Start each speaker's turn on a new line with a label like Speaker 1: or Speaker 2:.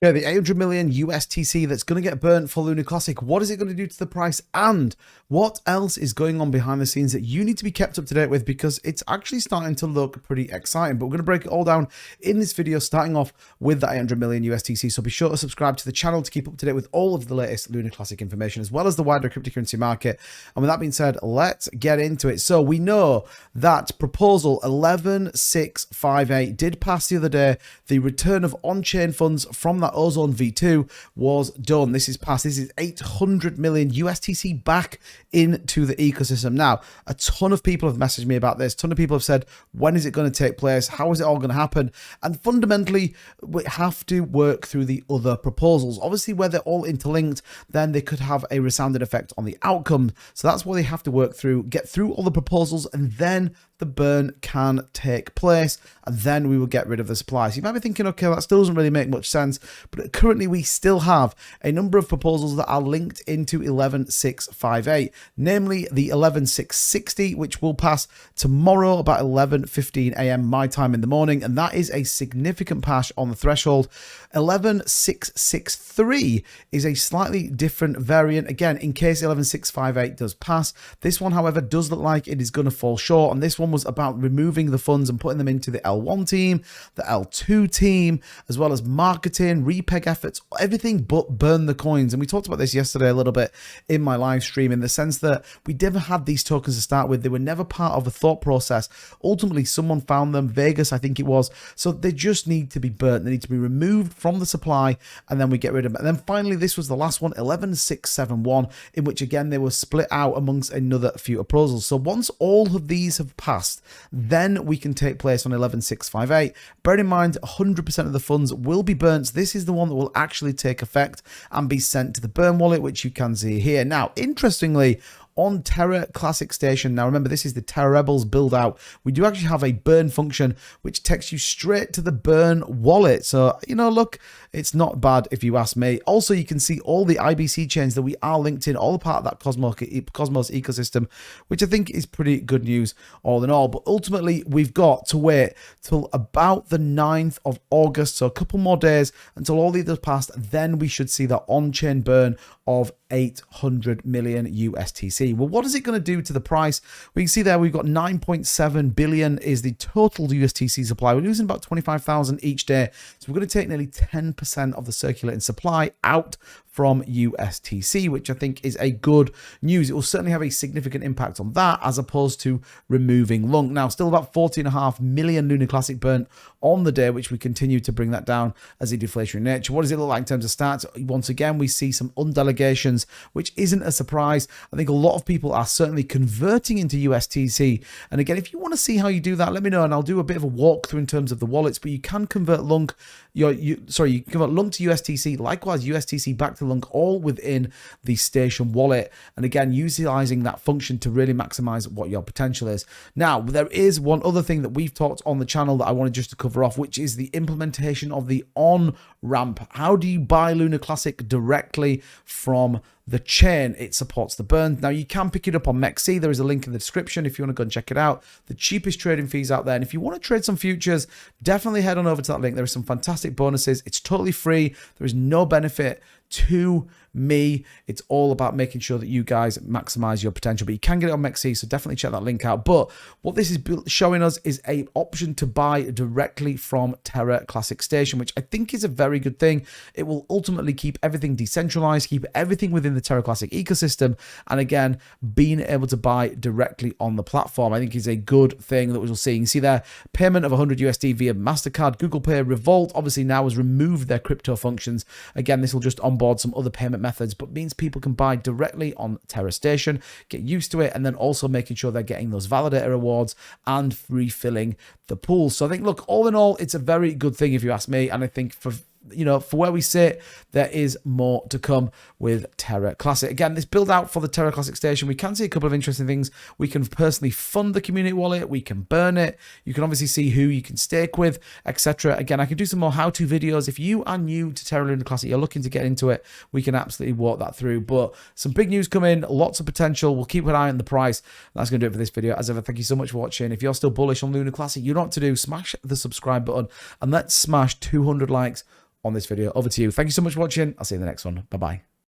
Speaker 1: Yeah, the 800 million USTC that's going to get burnt for Lunar Classic. What is it going to do to the price? And what else is going on behind the scenes that you need to be kept up to date with? Because it's actually starting to look pretty exciting. But we're going to break it all down in this video, starting off with the 800 million USTC. So be sure to subscribe to the channel to keep up to date with all of the latest Lunar Classic information, as well as the wider cryptocurrency market. And with that being said, let's get into it. So we know that proposal 11658 did pass the other day. The return of on-chain funds from that Ozone V2 was done. This is passed. This is 800 million USTC back into the ecosystem. Now, a ton of people have messaged me about this. A ton of people have said, when is it going to take place? How is it all going to happen? And fundamentally, we have to work through the other proposals. Obviously, where they're all interlinked, then they could have a resounding effect on the outcome. So that's what they have to work through, get through all the proposals, and then the burn can take place, and then we will get rid of the supply. So you might be thinking, okay, that still doesn't really make much sense, but currently we still have a number of proposals that are linked into 11658, namely the 11660, which will pass tomorrow about 11:15 a.m. my time in the morning, and that is a significant pass on the threshold. 11663 is a slightly different variant, again, in case 11658 does pass. This one, however, does look like it is going to fall short, and this one was about removing the funds and putting them into the L1 team, the L2 team, as well as marketing, repeg efforts, everything but burn the coins. And we talked about this yesterday a little bit in my live stream, in the sense that we never had these tokens to start with. They were never part of a thought process. Ultimately, someone found them, Vegas, I think it was. So they just need to be burnt. They need to be removed from the supply, and then we get rid of them. And then finally, this was the last one, 11671, in which again, they were split out amongst another few proposals. So once all of these have passed, then we can take place on 11658. Bear in mind, 100% of the funds will be burnt. This is the one that will actually take effect and be sent to the burn wallet, which you can see here. Now, interestingly, on Terra Classic Station, now remember, this is the Terra Rebels build out, we do actually have a burn function which takes you straight to the burn wallet. So, you know, look, it's not bad if you ask me. Also, you can see all the IBC chains that we are linked in, all part of that Cosmos ecosystem, which I think is pretty good news all in all. But ultimately, we've got to wait till about the 9th of August, so a couple more days until all the others passed. Then we should see that on-chain burn of 800 million USTC. Well, what is it going to do to the price? We can see there we've got 9.7 billion is the total USTC supply. We're losing about 25,000 each day. So we're going to take nearly 10% of the circulating supply out from USTC, which I think is a good news. It will certainly have a significant impact on that, as opposed to removing LUNC. Now, still about 40.5 million Lunar Classic burnt on the day, which we continue to bring that down as a deflationary nature. What does it look like in terms of stats? Once again, we see some undelegations, which isn't a surprise. I think a lot of people are certainly converting into USTC. And again, if you want to see how you do that, let me know, and I'll do a bit of a walkthrough in terms of the wallets. But you can convert LUNC, you can convert LUNC to USTC, likewise USTC back to LUNC, all within the station wallet. And again, utilizing that function to really maximize what your potential is. Now, there is one other thing that we've talked on the channel that I wanted just to cover off, which is the implementation of the on ramp. How do you buy Lunar Classic directly from the chain? It supports the burn. Now, you can pick it up on MEXC. There is a link in the description if you want to go and check it out. The cheapest trading fees out there. And if you want to trade some futures, definitely head on over to that link. There are some fantastic bonuses. It's totally free. There is no benefit to me. It's all about making sure that you guys maximize your potential, but you can get it on MEXC, so definitely check that link out. But what this is showing us is a option to buy directly from Terra Classic Station, which I think is a very good thing. It will ultimately keep everything decentralized, keep everything within the Terra Classic ecosystem, and again, being able to buy directly on the platform, I think is a good thing that we'll see. You can see there, payment of 100 USD via MasterCard, Google Pay, Revolt obviously now has removed their crypto functions. Again, this will just onboard some other payment methods, but means people can buy directly on Terra Station, get used to it, and then also making sure they're getting those validator rewards and refilling the pool. So I think, look, all in all, it's a very good thing if you ask me, and I think for where we sit, there is more to come with Terra Classic. Again, this build out for the Terra Classic Station, we can see a couple of interesting things. We can personally fund the community wallet, we can burn it, you can obviously see who you can stake with, etc. Again, I can do some more how-to videos. If you are new to Terra Luna Classic, you're looking to get into it, we can absolutely walk that through. But some big news coming, lots of potential. We'll keep an eye on the price. That's going to do it for this video. As ever, thank you so much for watching. If you're still bullish on Luna Classic, you know what to do. Smash the subscribe button, and let's smash 200 likes on this video. Over to you. Thank you so much for watching. I'll see you in the next one. Bye-bye.